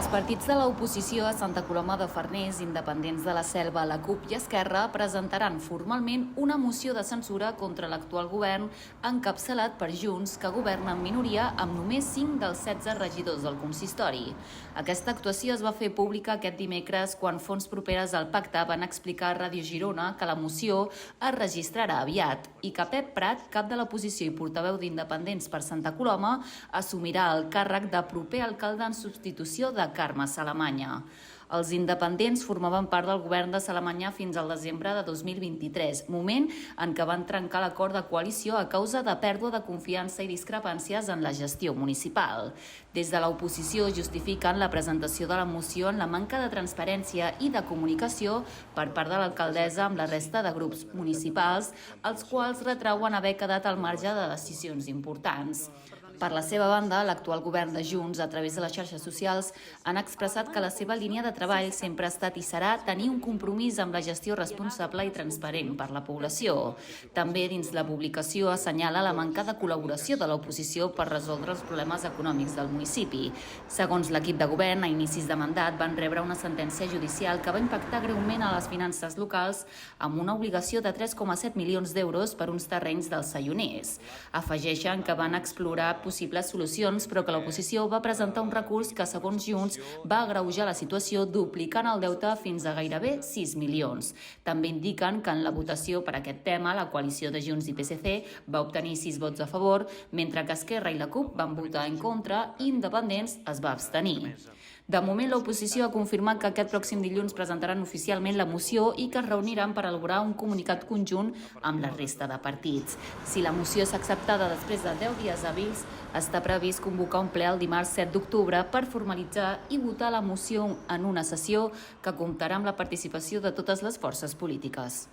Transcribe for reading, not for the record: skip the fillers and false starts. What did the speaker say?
Els partits de l'oposició a Santa Coloma de Farners, independents de la Selva, la CUP i Esquerra, presentaran formalment una moció de censura contra l'actual govern encapçalat per Junts, que governa en minoria amb només 5 dels 16 regidors del consistori. Aquesta actuació es va fer pública aquest dimecres quan fonts properes al pacte van explicar a Ràdio Girona que la moció es registrarà aviat i que Pep Prat, cap de l'oposició i portaveu d'Independents per Santa Coloma, assumirà el càrrec de proper alcalde en substitució de Carme Salamanya. Els independents formaven part del govern de Salamanya fins al desembre de 2023, moment en què van trencar l'acord de coalició a causa de pèrdua de confiança i discrepàncies en la gestió municipal. Des de l'oposició justifiquen la presentació de la moció en la manca de transparència i de comunicació per part de l'alcaldessa amb la resta de grups municipals, els quals retrauen haver quedat al marge de decisions importants. Per la seva banda, l'actual govern de Junts, a través de les xarxes socials, han expressat que la seva línia de treball sempre ha estat i serà tenir un compromís amb la gestió responsable i transparent per la població. També dins la publicació assenyala la manca de col·laboració de l'oposició per resoldre els problemes econòmics del municipi. Segons l'equip de govern, a inicis de mandat van rebre una sentència judicial que va impactar greument a les finances locals amb una obligació de 3,7 milions d'euros per uns terrenys dels Sayoners. Afegeixen que van explorar possibles solucions, però que l'oposició va presentar un recurs que, segons Junts, va agreujar la situació duplicant el deute fins a gairebé 6 milions. També indiquen que en la votació per aquest tema la coalició de Junts i PSC va obtenir 6 vots a favor, mentre que Esquerra i la CUP van votar en contra i Independents es va abstenir. De moment, l'oposició ha confirmat que aquest pròxim dilluns presentaran oficialment la moció i que es reuniran per elaborar un comunicat conjunt amb la resta de partits. Si la moció és acceptada després de 10 dies hàbils, està previst convocar un ple el dimarts 7 d'octubre per formalitzar i votar la moció en una sessió que comptarà amb la participació de totes les forces polítiques.